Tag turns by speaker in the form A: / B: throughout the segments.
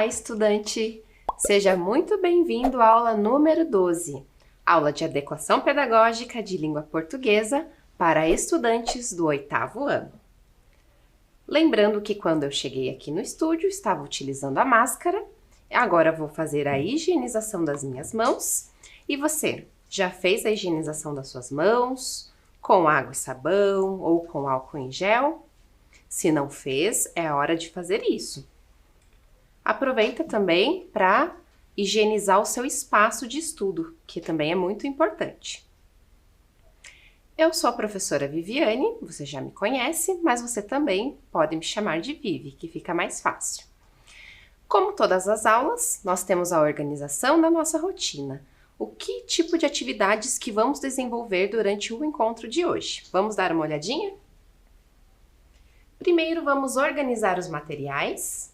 A: Olá, estudante! Seja muito bem-vindo à aula número 12, aula de adequação pedagógica de língua portuguesa para estudantes do 8º ano. Lembrando que quando eu cheguei aqui no estúdio, estava utilizando a máscara, agora vou fazer a higienização das minhas mãos. E você, já fez a higienização das suas mãos, com água e sabão ou com álcool em gel? Se não fez, é a hora de fazer isso. Aproveita também para higienizar o seu espaço de estudo, que também é muito importante. Eu sou a professora Viviane, você já me conhece, mas você também pode me chamar de Vivi, que fica mais fácil. Como todas as aulas, nós temos a organização da nossa rotina. O que tipo de atividades que vamos desenvolver durante o encontro de hoje? Vamos dar uma olhadinha? Primeiro, vamos organizar os materiais,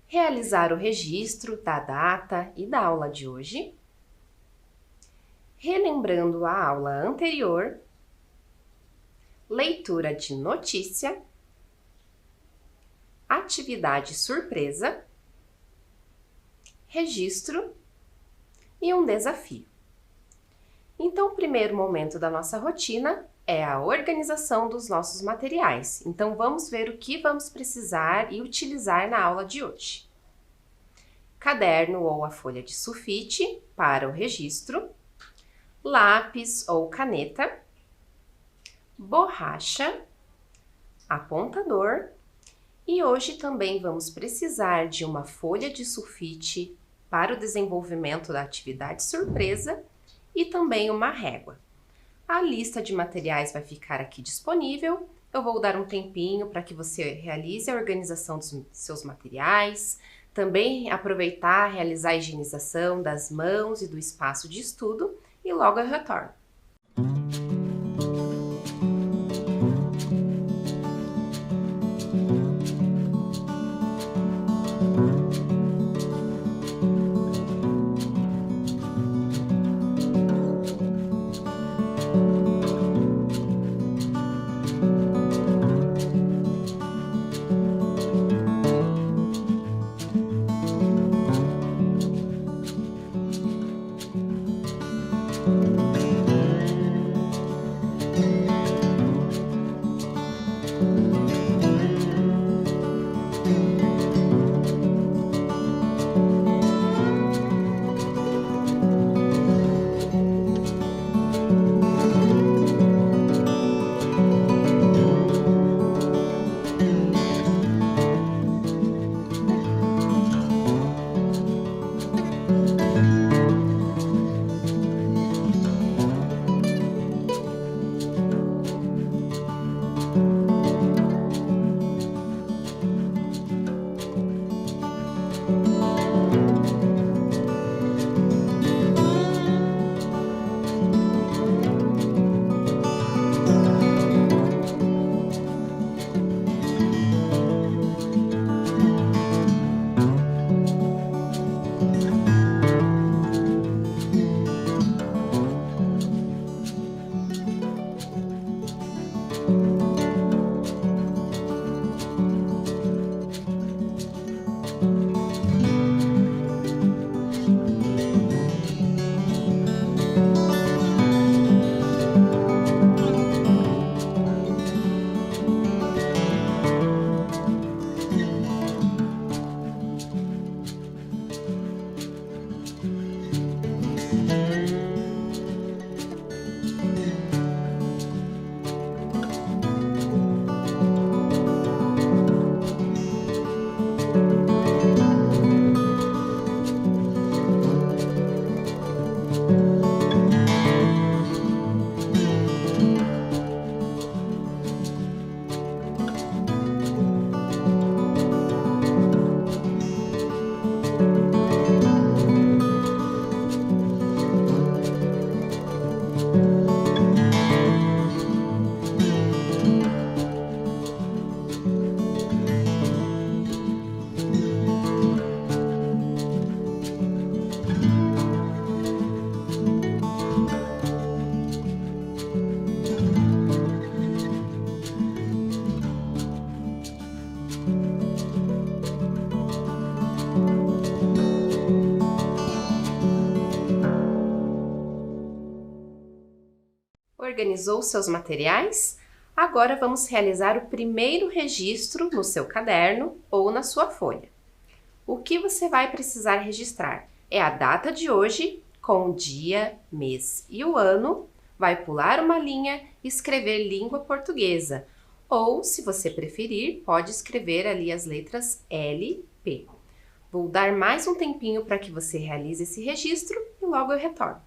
A: realizar o registro da data e da aula de hoje, relembrando a aula anterior, leitura de notícia, atividade surpresa, registro e um desafio. Então, o primeiro momento da nossa rotina é a organização dos nossos materiais. Então, vamos ver o que vamos precisar e utilizar na aula de hoje. Caderno ou a folha de sulfite para o registro, lápis ou caneta, borracha, apontador e hoje também vamos precisar de uma folha de sulfite para o desenvolvimento da atividade surpresa e também uma régua. A lista de materiais vai ficar aqui disponível. Eu vou dar um tempinho para que você realize a organização dos seus materiais, também aproveitar, realizar a higienização das mãos e do espaço de estudo e logo eu retorno. Organizou seus materiais? Agora vamos realizar o primeiro registro no seu caderno ou na sua folha. O que você vai precisar registrar é a data de hoje, com o dia, mês e o ano. Vai pular uma linha e escrever língua portuguesa. Ou, se você preferir, pode escrever ali as letras L, P. Vou dar mais um tempinho para que você realize esse registro e logo eu retorno.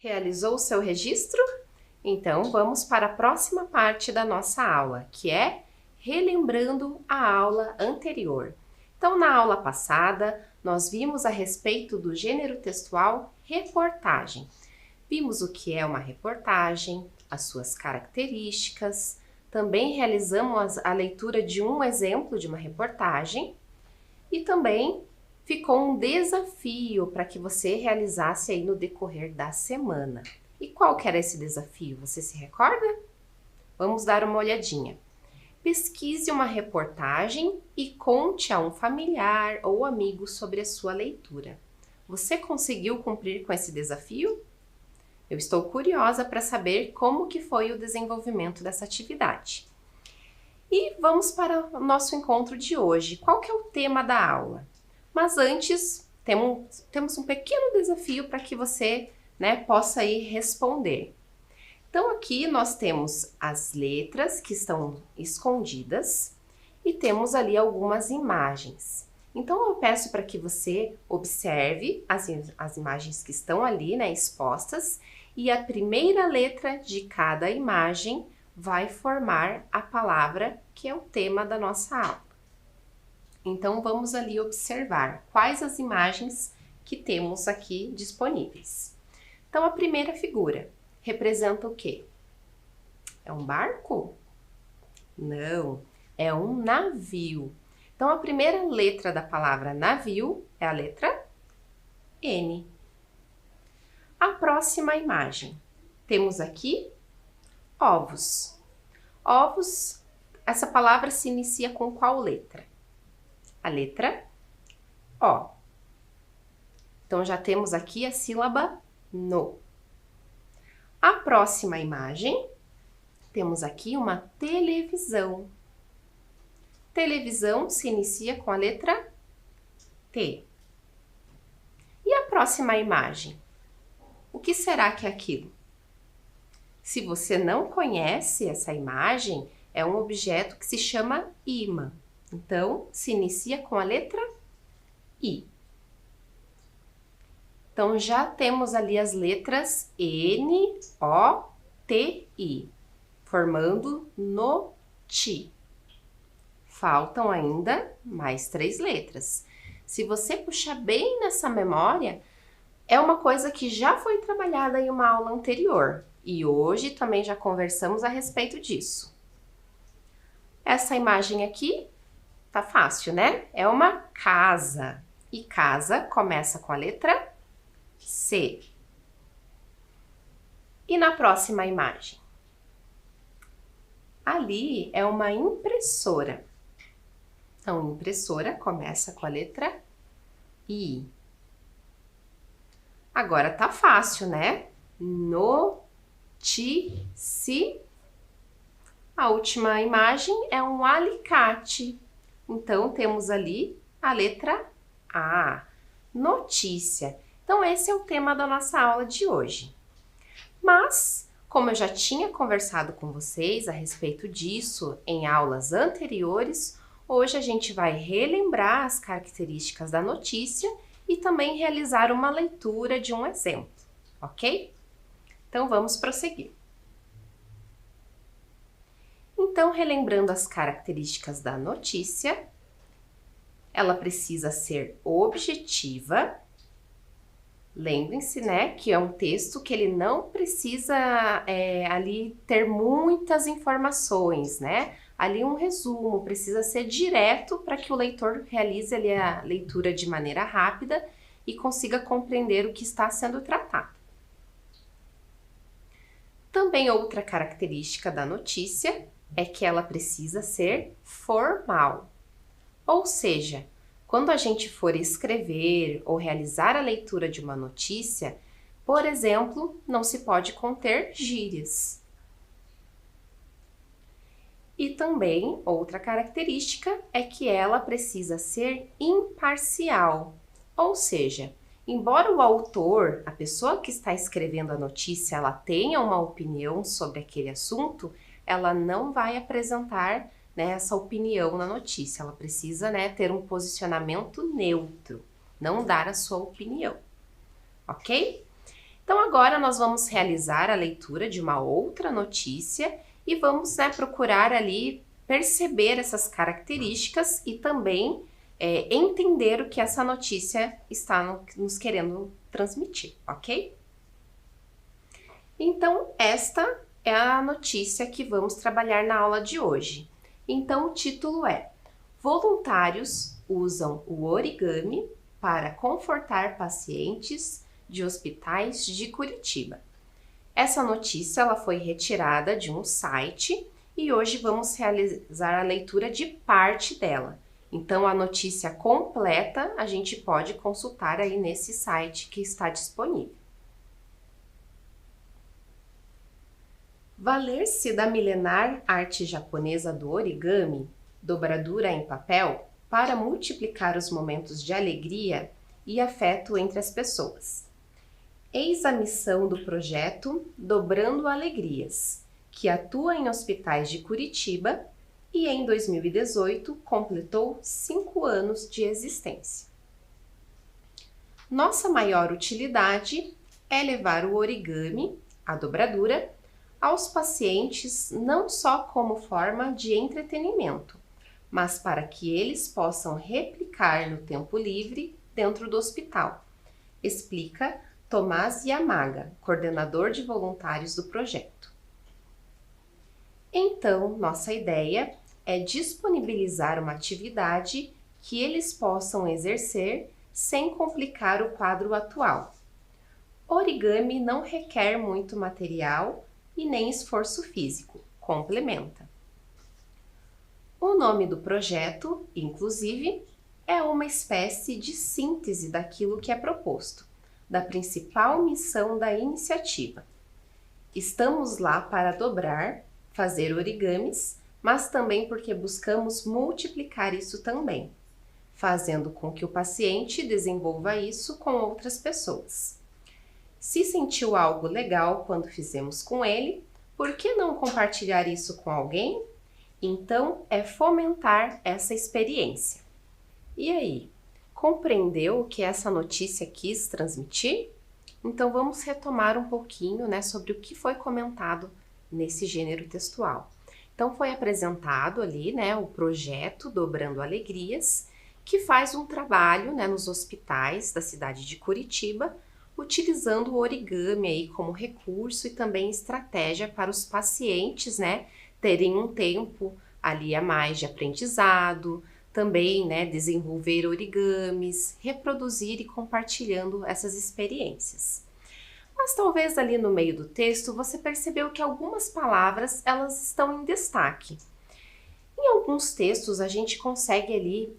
A: Realizou o seu registro? Então, vamos para a próxima parte da nossa aula, que é relembrando a aula anterior. Então, na aula passada, nós vimos a respeito do gênero textual reportagem. Vimos o que é uma reportagem, as suas características, também realizamos a leitura de um exemplo de uma reportagem e também ficou um desafio para que você realizasse aí no decorrer da semana. E qual que era esse desafio? Você se recorda? Vamos dar uma olhadinha. Pesquise uma reportagem e conte a um familiar ou amigo sobre a sua leitura. Você conseguiu cumprir com esse desafio? Eu estou curiosa para saber como que foi o desenvolvimento dessa atividade. E vamos para o nosso encontro de hoje. Qual que é o tema da aula? Mas antes, temos um pequeno desafio para que você, possa aí responder. Então, aqui nós temos as letras que estão escondidas e temos ali algumas imagens. Então, eu peço para que você observe as imagens que estão ali, expostas, e a primeira letra de cada imagem vai formar a palavra que é o tema da nossa aula. Então, vamos ali observar quais as imagens que temos aqui disponíveis. Então, a primeira figura representa o quê? É um barco? Não, é um navio. Então, a primeira letra da palavra navio é a letra N. A próxima imagem. Temos aqui ovos. Ovos, essa palavra se inicia com qual letra? A letra O. Então, já temos aqui a sílaba no. A próxima imagem, temos aqui uma televisão. Televisão se inicia com a letra T. E a próxima imagem? O que será que é aquilo? Se você não conhece essa imagem, é um objeto que se chama ímã. Então, se inicia com a letra I. Então, já temos ali as letras N, O, T, I, formando noti. Faltam ainda mais 3 letras. Se você puxar bem nessa memória, é uma coisa que já foi trabalhada em uma aula anterior. E hoje também já conversamos a respeito disso. Essa imagem aqui tá fácil, né? É uma casa. E casa começa com a letra C. E na próxima imagem? Ali é uma impressora. Então, impressora começa com a letra I. Agora tá fácil, né? Notícia. A última imagem é um alicate. Então, temos ali a letra A. Notícia. Então, esse é o tema da nossa aula de hoje. Mas, como eu já tinha conversado com vocês a respeito disso em aulas anteriores, hoje a gente vai relembrar as características da notícia e também realizar uma leitura de um exemplo, ok? Então, vamos prosseguir. Então, relembrando as características da notícia, ela precisa ser objetiva. Lembrem-se, né, que é um texto que ele não precisa ali ter muitas informações, né? Ali um resumo, precisa ser direto para que o leitor realize ali a leitura de maneira rápida e consiga compreender o que está sendo tratado. Também outra característica da notícia é que ela precisa ser formal. Ou seja, quando a gente for escrever ou realizar a leitura de uma notícia, por exemplo, não se pode conter gírias. E também, outra característica é que ela precisa ser imparcial. Ou seja, embora o autor, a pessoa que está escrevendo a notícia, ela tenha uma opinião sobre aquele assunto, ela não vai apresentar essa opinião na notícia. Ela precisa ter um posicionamento neutro, não dar a sua opinião, ok? Então agora nós vamos realizar a leitura de uma outra notícia e vamos procurar ali perceber essas características e também entender o que essa notícia está nos querendo transmitir, ok? Então esta é a notícia que vamos trabalhar na aula de hoje. Então, o título é: Voluntários usam o origami para confortar pacientes de hospitais de Curitiba. Essa notícia ela foi retirada de um site e hoje vamos realizar a leitura de parte dela. Então, a notícia completa a gente pode consultar aí nesse site que está disponível. Valer-se da milenar arte japonesa do origami, dobradura em papel, para multiplicar os momentos de alegria e afeto entre as pessoas. Eis a missão do projeto Dobrando Alegrias, que atua em hospitais de Curitiba e em 2018 completou 5 anos de existência. Nossa maior utilidade é levar o origami, a dobradura, aos pacientes não só como forma de entretenimento, mas para que eles possam replicar no tempo livre dentro do hospital, explica Tomás Yamaga, coordenador de voluntários do projeto. Então, nossa ideia é disponibilizar uma atividade que eles possam exercer sem complicar o quadro atual. Origami não requer muito material e nem esforço físico, complementa. O nome do projeto, inclusive, é uma espécie de síntese daquilo que é proposto, da principal missão da iniciativa. Estamos lá para dobrar, fazer origamis, mas também porque buscamos multiplicar isso também, fazendo com que o paciente desenvolva isso com outras pessoas. Se sentiu algo legal quando fizemos com ele, por que não compartilhar isso com alguém? Então, é fomentar essa experiência. E aí, compreendeu o que essa notícia quis transmitir? Então, vamos retomar um pouquinho, sobre o que foi comentado nesse gênero textual. Então, foi apresentado ali, o projeto Dobrando Alegrias, que faz um trabalho, nos hospitais da cidade de Curitiba, utilizando o origami aí como recurso e também estratégia para os pacientes, terem um tempo ali a mais de aprendizado, também, desenvolver origamis, reproduzir e compartilhando essas experiências. Mas talvez ali no meio do texto você percebeu que algumas palavras elas estão em destaque. Em alguns textos a gente consegue ali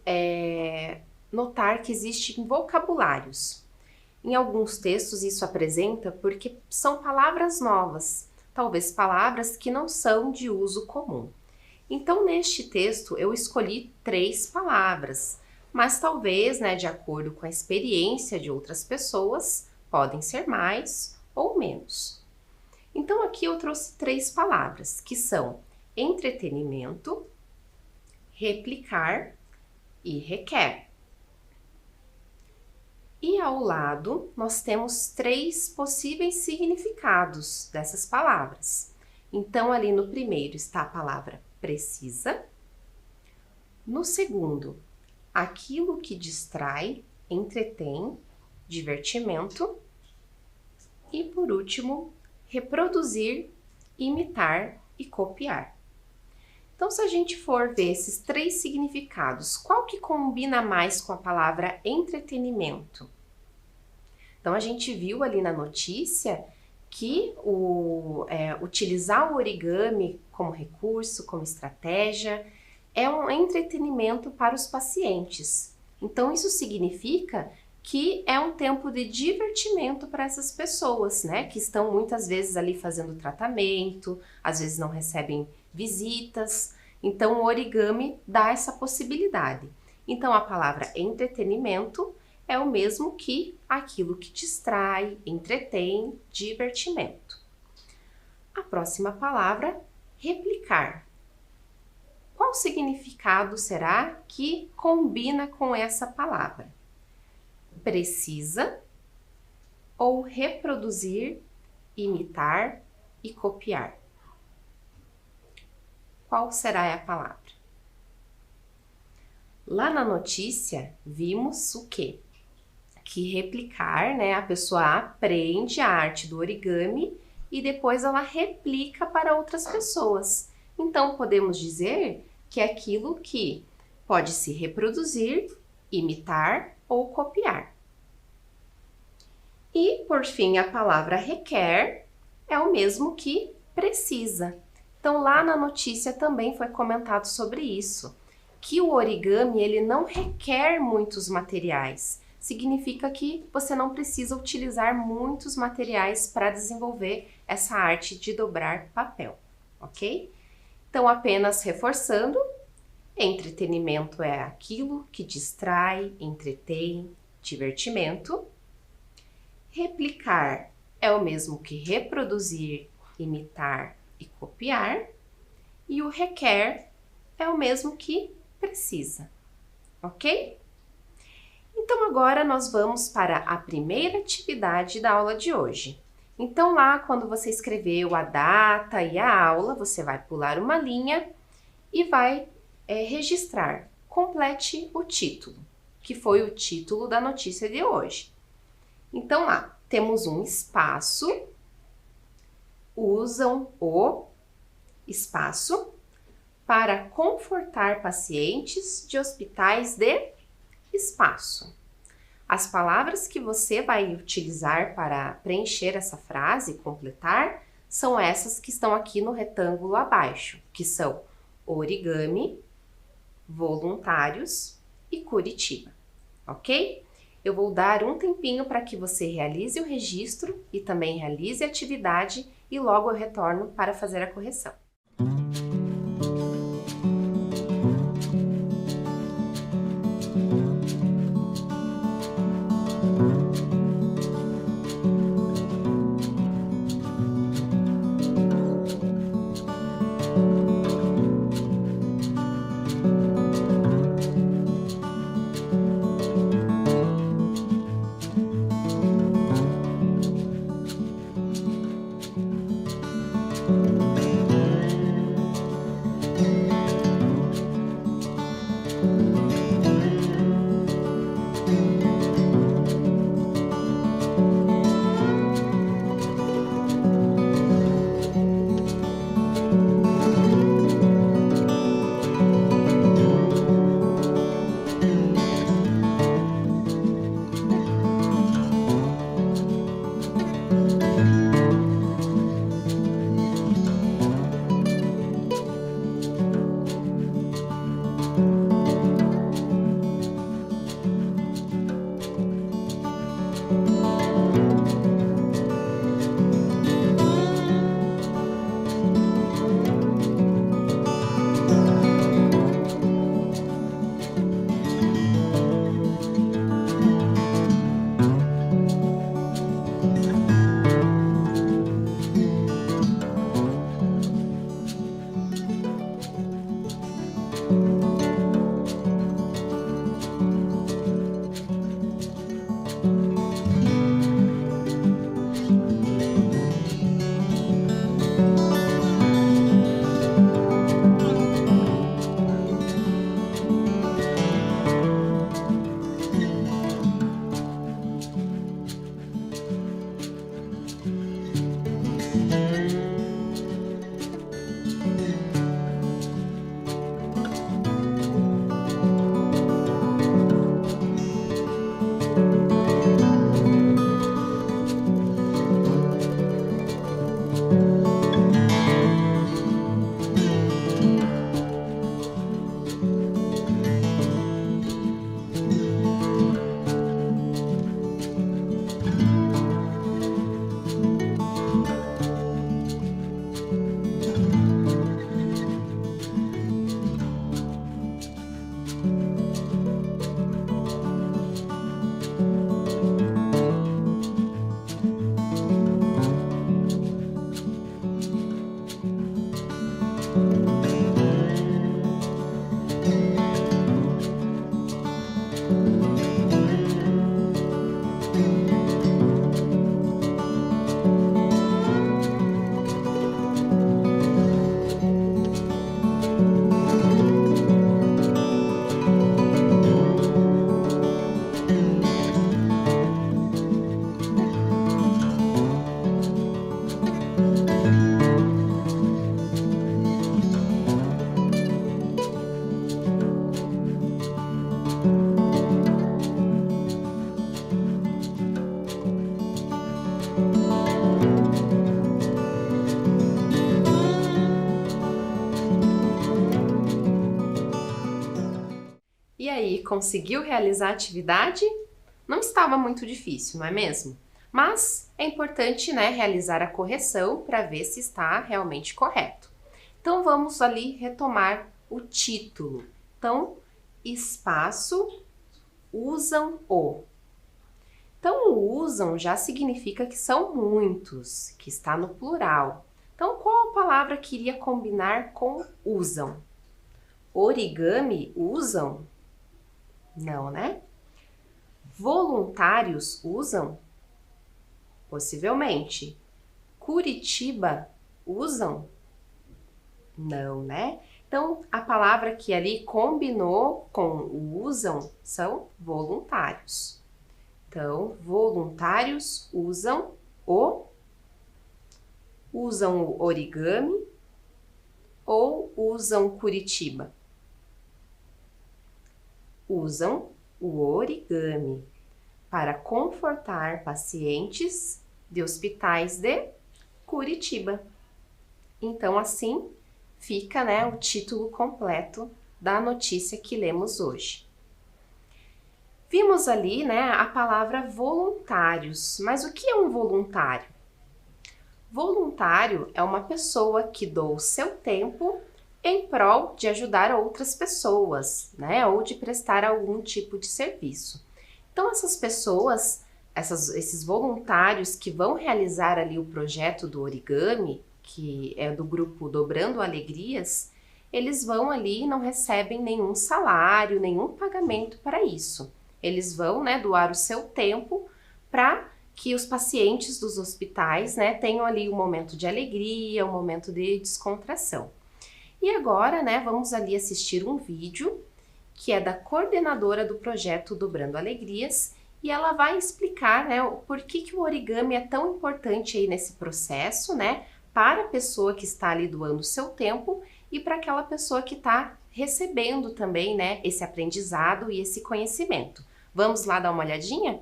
A: notar que existem vocabulários. Em alguns textos isso apresenta porque são palavras novas, talvez palavras que não são de uso comum. Então, neste texto, eu escolhi 3 palavras, mas talvez, de acordo com a experiência de outras pessoas, podem ser mais ou menos. Então, aqui eu trouxe 3 palavras, que são entretenimento, replicar e requer. E ao lado, nós temos 3 possíveis significados dessas palavras. Então, ali no primeiro está a palavra precisa. No segundo, aquilo que distrai, entretém, divertimento. E por último, reproduzir, imitar e copiar. Então, se a gente for ver esses 3 significados, qual que combina mais com a palavra entretenimento? Então, a gente viu ali na notícia que utilizar o origami como recurso, como estratégia, é um entretenimento para os pacientes. Então, isso significa que é um tempo de divertimento para essas pessoas, que estão muitas vezes ali fazendo tratamento, às vezes não recebem visitas. Então, o origami dá essa possibilidade. Então, a palavra entretenimento é o mesmo que aquilo que distrai, entretém, divertimento. A próxima palavra, replicar. Qual significado será que combina com essa palavra? Precisa ou reproduzir, imitar e copiar? Qual será a palavra? Lá na notícia, vimos o quê? Que replicar, a pessoa aprende a arte do origami e depois ela replica para outras pessoas. Então, podemos dizer que é aquilo que pode se reproduzir, imitar ou copiar. E, por fim, a palavra requer é o mesmo que precisa. Então, lá na notícia também foi comentado sobre isso, que o origami ele não requer muitos materiais. Significa que você não precisa utilizar muitos materiais para desenvolver essa arte de dobrar papel, ok? Então, apenas reforçando, entretenimento é aquilo que distrai, entretém, divertimento. Replicar é o mesmo que reproduzir, imitar e copiar. E o requer é o mesmo que precisa, ok? Então, agora nós vamos para a primeira atividade da aula de hoje. Então, lá, quando você escreveu a data e a aula, você vai pular uma linha e vai registrar. Complete o título, que foi o título da notícia de hoje. Então, lá, temos um espaço, usam o espaço, para confortar pacientes de hospitais de espaço. As palavras que você vai utilizar para preencher essa frase, completar, são essas que estão aqui no retângulo abaixo, que são origami, voluntários e Curitiba, ok? Eu vou dar um tempinho para que você realize o registro e também realize a atividade e logo eu retorno para fazer a correção. E aí, conseguiu realizar a atividade? Não estava muito difícil, não é mesmo? Mas é importante, né, realizar a correção para ver se está realmente correto. Então, vamos ali retomar o título. Então, espaço, usam o. Então, o usam já significa que são muitos, que está no plural. Então, qual a palavra que iria combinar com usam? Origami usam? Não, né? Voluntários usam? Possivelmente. Curitiba usam? Não, né? Então, a palavra que ali combinou com o usam são voluntários. Então, voluntários usam o origami, usam Curitiba? Usam o origami para confortar pacientes de hospitais de Curitiba. Então, assim fica, né, o título completo da notícia que lemos hoje. Vimos ali, né, a palavra voluntários, mas o que é um voluntário? Voluntário é uma pessoa que doa o seu tempo em prol de ajudar outras pessoas, né, ou de prestar algum tipo de serviço. Então, essas pessoas, esses voluntários que vão realizar ali o projeto do origami, que é do grupo Dobrando Alegrias, eles vão ali e não recebem nenhum salário, nenhum pagamento para isso. Eles vão, né, doar o seu tempo para que os pacientes dos hospitais, né, tenham ali um momento de alegria, um momento de descontração. E agora, né, vamos ali assistir um vídeo que é da coordenadora do projeto Dobrando Alegrias, e ela vai explicar, né, o porquê que o origami é tão importante aí nesse processo, né, para a pessoa que está ali doando o seu tempo e para aquela pessoa que está recebendo também, né, esse aprendizado e esse conhecimento. Vamos lá dar uma olhadinha?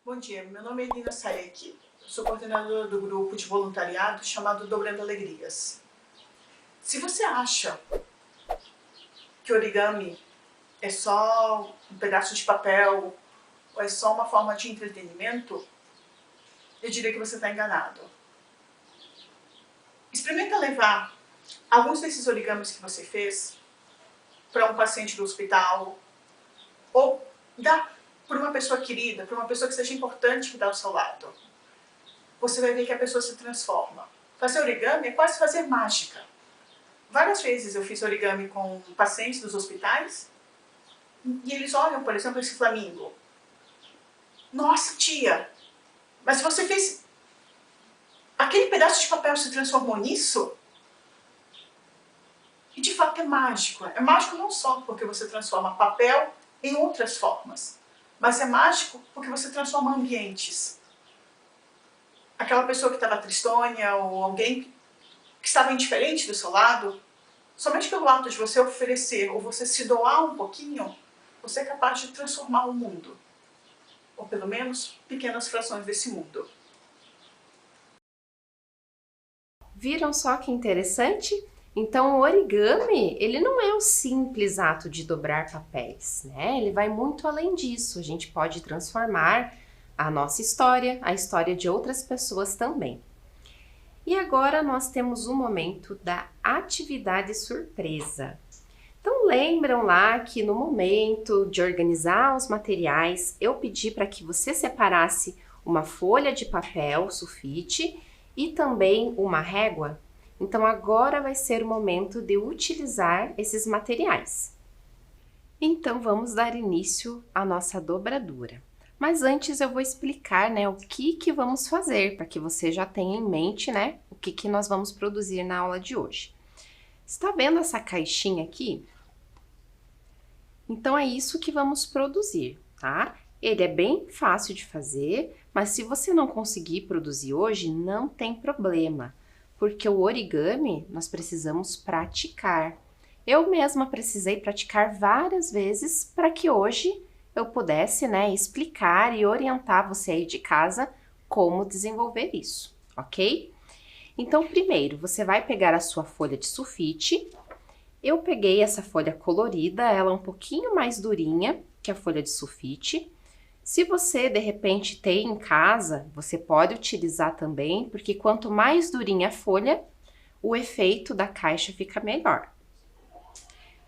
B: Bom dia, meu nome é Elina Saek, sou coordenadora do grupo de voluntariado chamado Dobrando Alegrias. Se você acha que origami é só um pedaço de papel ou é só uma forma de entretenimento, eu diria que você está enganado. Experimenta levar alguns desses origamis que você fez para um paciente do hospital ou dar para uma pessoa querida, para uma pessoa que seja importante que está ao seu lado. Você vai ver que a pessoa se transforma. Fazer origami é quase fazer mágica. Várias vezes eu fiz origami com pacientes dos hospitais e eles olham, por exemplo, esse flamingo. Nossa, tia, mas você fez... Aquele pedaço de papel se transformou nisso? E de fato é mágico. É mágico não só porque você transforma papel em outras formas, mas é mágico porque você transforma ambientes. Aquela pessoa que estava tristonha ou alguém que estava indiferente do seu lado, somente pelo ato de você oferecer ou você se doar um pouquinho, você é capaz de transformar o mundo. Ou pelo menos pequenas frações desse mundo.
A: Viram só que interessante? Então, o origami, ele não é o simples ato de dobrar papéis, né? Ele vai muito além disso. A gente pode transformar a nossa história, a história de outras pessoas também. E agora nós temos o momento da atividade surpresa. Então, lembram lá que no momento de organizar os materiais, eu pedi para que você separasse uma folha de papel sulfite e também uma régua? Então, agora vai ser o momento de utilizar esses materiais. Então, vamos dar início à nossa dobradura. Mas antes eu vou explicar, né, o que vamos fazer, para que você já tenha em mente, né, o que nós vamos produzir na aula de hoje. Está vendo essa caixinha aqui? Então, é isso que vamos produzir, tá? Ele é bem fácil de fazer, mas se você não conseguir produzir hoje, não tem problema, porque o origami nós precisamos praticar. Eu mesma precisei praticar várias vezes para que hoje eu pudesse, né, explicar e orientar você aí de casa como desenvolver isso, ok? Então, primeiro, você vai pegar a sua folha de sulfite. Eu peguei essa folha colorida, ela é um pouquinho mais durinha que a folha de sulfite. Se você, de repente, tem em casa, você pode utilizar também, porque quanto mais durinha a folha, o efeito da caixa fica melhor.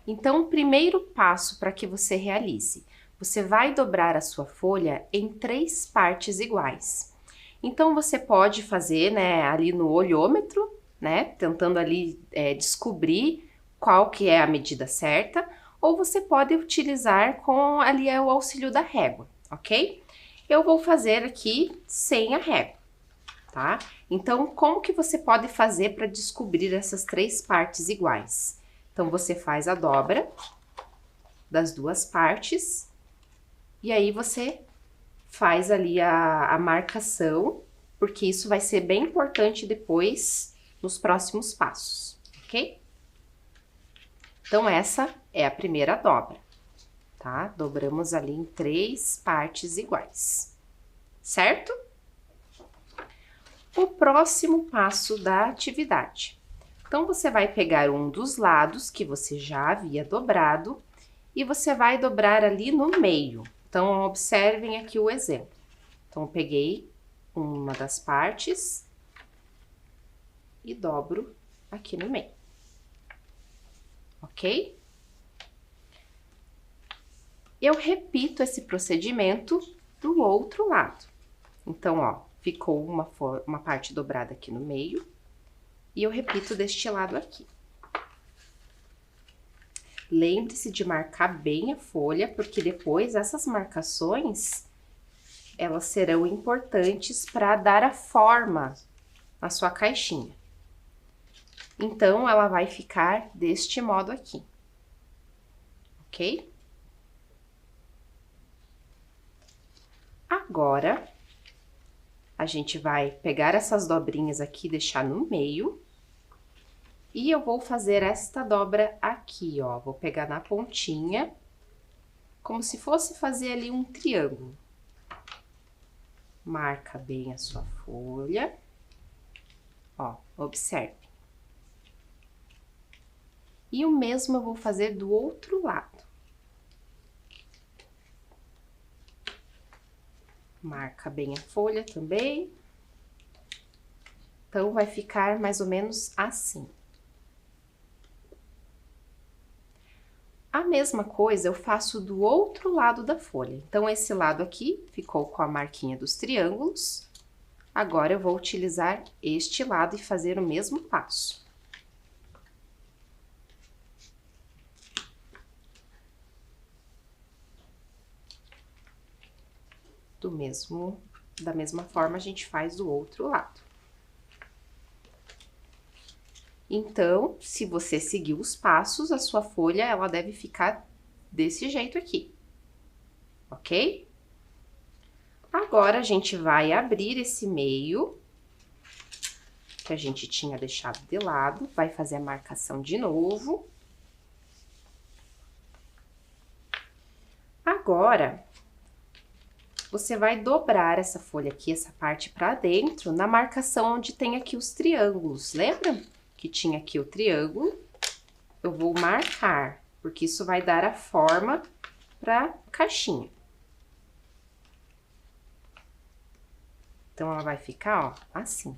A: Então, o primeiro passo para que você realize, você vai dobrar a sua folha em 3 partes iguais. Então, você pode fazer, né, ali no olhômetro, né, tentando ali descobrir qual que é a medida certa, ou você pode utilizar com ali o auxílio da régua, ok? Eu vou fazer aqui sem a régua, tá? Então, como que você pode fazer para descobrir essas 3 partes iguais? Então, você faz a dobra das 2 partes e aí você faz ali a marcação, porque isso vai ser bem importante depois nos próximos passos, ok? Então, essa é a primeira dobra, tá? Dobramos ali em 3 partes iguais, certo? O próximo passo da atividade. Então, você vai pegar um dos lados que você já havia dobrado e você vai dobrar ali no meio. Então, observem aqui o exemplo. Então, eu peguei uma das partes e dobro aqui no meio, ok? Eu repito esse procedimento do outro lado. Então, ó, ficou uma parte dobrada aqui no meio e eu repito deste lado aqui. Lembre-se de marcar bem a folha, porque depois essas marcações, elas serão importantes para dar a forma à sua caixinha. Então, ela vai ficar deste modo aqui, ok? Agora, a gente vai pegar essas dobrinhas aqui e deixar no meio. E eu vou fazer esta dobra aqui, ó. Vou pegar na pontinha, como se fosse fazer ali um triângulo. Marca bem a sua folha. Ó, observe. E o mesmo eu vou fazer do outro lado. Marca bem a folha também. Então, vai ficar mais ou menos assim. A mesma coisa eu faço do outro lado da folha. Então, esse lado aqui ficou com a marquinha dos triângulos. Agora, eu vou utilizar este lado e fazer o mesmo passo. Da mesma forma, a gente faz do outro lado. Então, se você seguir os passos, a sua folha, ela deve ficar desse jeito aqui, ok? Agora, a gente vai abrir esse meio, que a gente tinha deixado de lado, vai fazer a marcação de novo. Agora, você vai dobrar essa folha aqui, essa parte pra dentro, na marcação onde tem aqui os triângulos, lembra? Que tinha aqui o triângulo, eu vou marcar, porque isso vai dar a forma para caixinha. Então, ela vai ficar, ó, assim.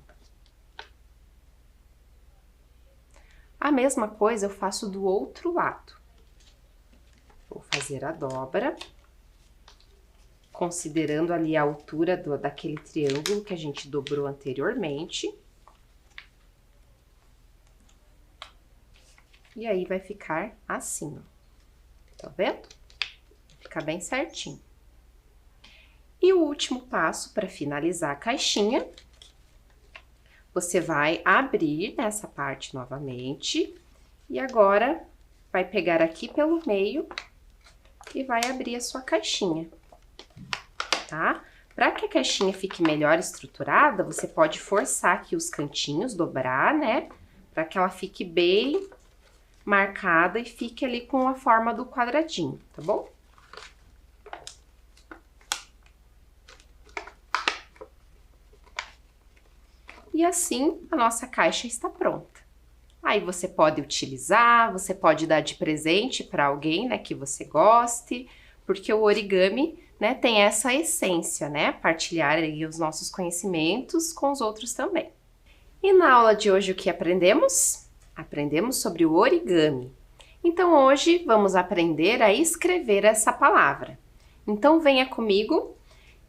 A: A mesma coisa eu faço do outro lado. Vou fazer a dobra, considerando ali a altura daquele triângulo que a gente dobrou anteriormente. E aí, vai ficar assim, ó. Tá vendo? Vai ficar bem certinho. E o último passo, para finalizar a caixinha, você vai abrir nessa parte novamente. E agora, vai pegar aqui pelo meio e vai abrir a sua caixinha, tá? Para que a caixinha fique melhor estruturada, você pode forçar aqui os cantinhos, dobrar, né? Para que ela fique bem marcada e fique ali com a forma do quadradinho, tá bom? E assim, a nossa caixa está pronta. Aí, você pode utilizar, você pode dar de presente para alguém, né, que você goste, porque o origami, né, tem essa essência, né, partilhar aí os nossos conhecimentos com os outros também. E na aula de hoje, o que aprendemos? Aprendemos sobre o origami. Então, hoje, vamos aprender a escrever essa palavra. Então, venha comigo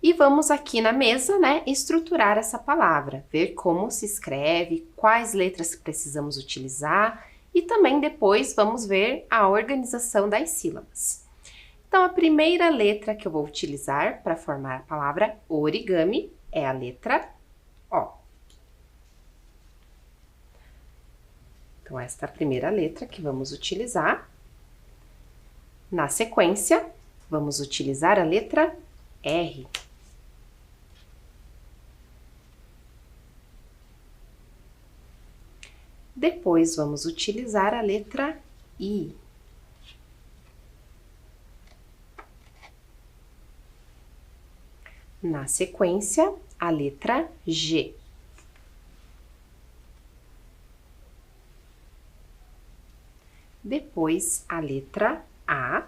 A: e vamos aqui na mesa, né, estruturar essa palavra, ver como se escreve, quais letras precisamos utilizar e também depois vamos ver a organização das sílabas. Então, a primeira letra que eu vou utilizar para formar a palavra origami é a letra O. Então, esta é a primeira letra que vamos utilizar. Na sequência, vamos utilizar a letra R. Depois, vamos utilizar a letra I. Na sequência, a letra G. Depois, a letra A.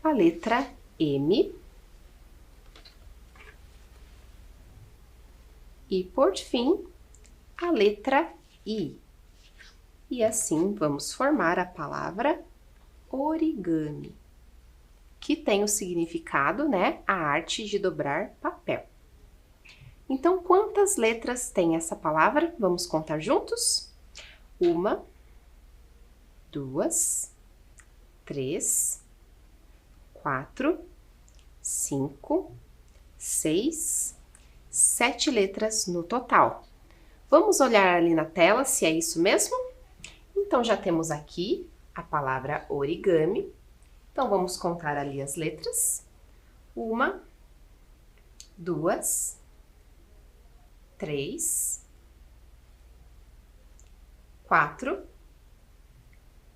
A: A letra M. E, por fim, a letra I. E assim, vamos formar a palavra origami, que tem o significado, né, a arte de dobrar papel. Então, quantas letras tem essa palavra? Vamos contar juntos? 1, 2, 3, 4, 5, 6, 7 letras no total. Vamos olhar ali na tela se é isso mesmo? Então, já temos aqui a palavra origami. Então, vamos contar ali as letras. 1, 2, 3, 4,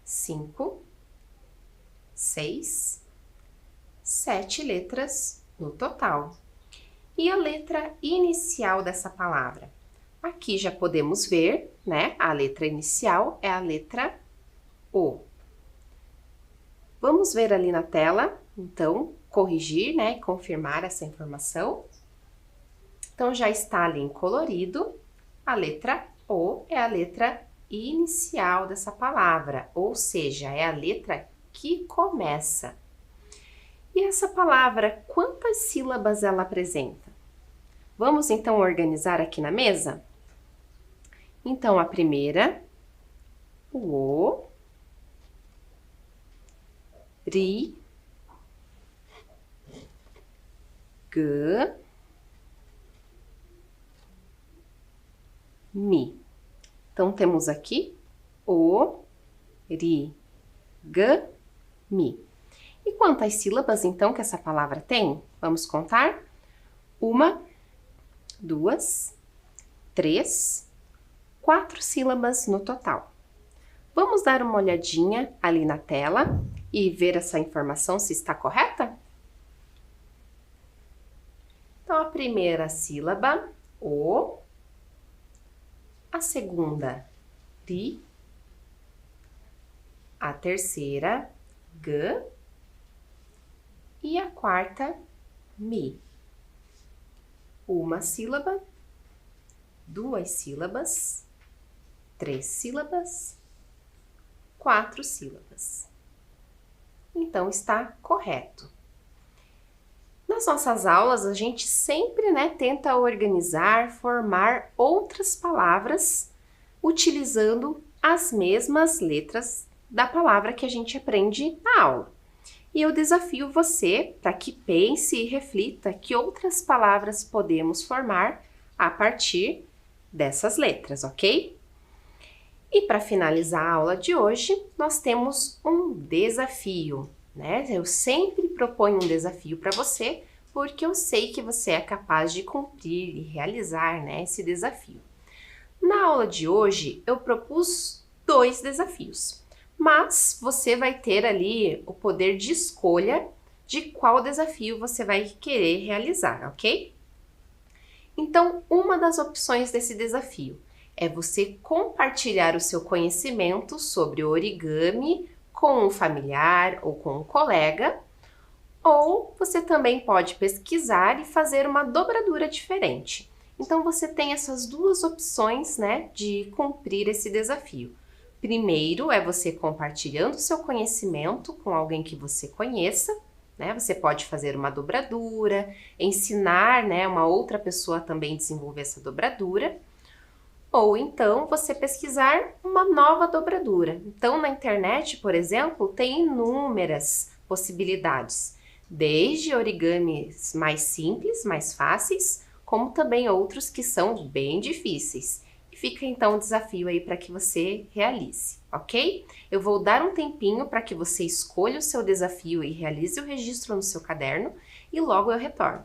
A: 5, 6, 7 letras no total. E a letra inicial dessa palavra? Aqui já podemos ver, né? A letra inicial é a letra O. Vamos ver ali na tela, então, corrigir, né? E confirmar essa informação. Então, já está ali em colorido, a letra O é a letra inicial dessa palavra, ou seja, é a letra que começa. E essa palavra, quantas sílabas ela apresenta? Vamos então organizar aqui na mesa? Então, a primeira, o, ri, g, mi. Então, temos aqui o, ri, g, mi. E quantas sílabas, então, que essa palavra tem? Vamos contar? 1, 2, 3, 4 sílabas no total. Vamos dar uma olhadinha ali na tela e ver essa informação se está correta? Então, a primeira sílaba, o. A segunda, ri. A terceira, g. E a quarta, mi. Uma sílaba, 2 sílabas, 3 sílabas, 4 sílabas. Então, está correto. Nas nossas aulas, a gente sempre, né, tenta organizar, formar outras palavras utilizando as mesmas letras da palavra que a gente aprende na aula. E eu desafio você para que pense e reflita que outras palavras podemos formar a partir dessas letras, ok? E para finalizar a aula de hoje, nós temos um desafio, né? Eu sempre proponho um desafio para você, porque eu sei que você é capaz de cumprir e realizar, né, esse desafio. Na aula de hoje, eu propus 2 desafios. Mas você vai ter ali o poder de escolha de qual desafio você vai querer realizar, ok? Então, uma das opções desse desafio é você compartilhar o seu conhecimento sobre origami com um familiar ou com um colega, ou você também pode pesquisar e fazer uma dobradura diferente. Então, você tem essas 2 opções, né, de cumprir esse desafio. Primeiro é você compartilhando seu conhecimento com alguém que você conheça, né? Você pode fazer uma dobradura, ensinar, né, uma outra pessoa também desenvolver essa dobradura, ou então você pesquisar uma nova dobradura. Então, na internet, por exemplo, tem inúmeras possibilidades, desde origamis mais simples, mais fáceis, como também outros que são bem difíceis. Fica então o desafio aí para que você realize, ok? Eu vou dar um tempinho para que você escolha o seu desafio e realize o registro no seu caderno e logo eu retorno.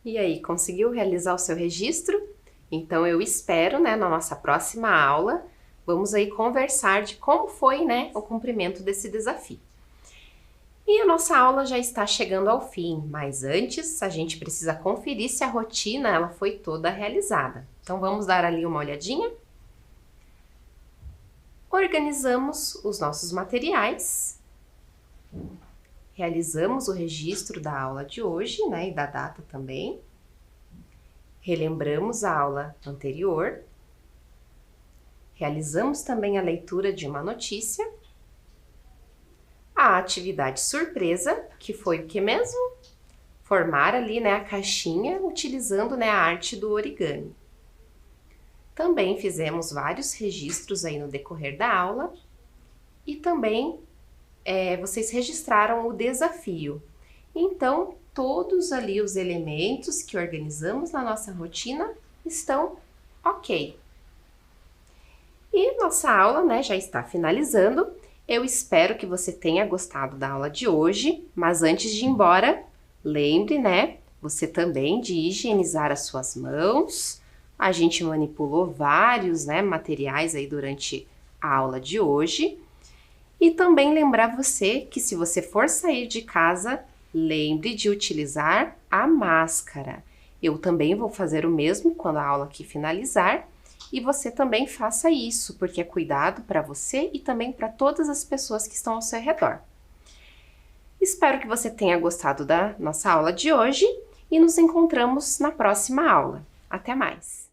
A: E aí, conseguiu realizar o seu registro? Então eu espero, né, na nossa próxima aula, vamos aí conversar de como foi, né, o cumprimento desse desafio. E a nossa aula já está chegando ao fim, mas antes a gente precisa conferir se a rotina ela foi toda realizada. Então vamos dar ali uma olhadinha? Organizamos os nossos materiais, realizamos o registro da aula de hoje, né, e da data também. Relembramos a aula anterior. Realizamos também a leitura de uma notícia. A atividade surpresa, que foi o que mesmo? Formar ali, né, a caixinha utilizando, né, a arte do origami. Também fizemos vários registros aí no decorrer da aula. E também vocês registraram o desafio. Então, todos ali os elementos que organizamos na nossa rotina estão ok. E nossa aula, né, já está finalizando. Eu espero que você tenha gostado da aula de hoje, mas antes de ir embora, lembre, né, você também de higienizar as suas mãos. A gente manipulou vários, né, materiais aí durante a aula de hoje. E também lembrar você que se você for sair de casa, lembre de utilizar a máscara. Eu também vou fazer o mesmo quando a aula aqui finalizar e você também faça isso, porque é cuidado para você e também para todas as pessoas que estão ao seu redor. Espero que você tenha gostado da nossa aula de hoje e nos encontramos na próxima aula. Até mais!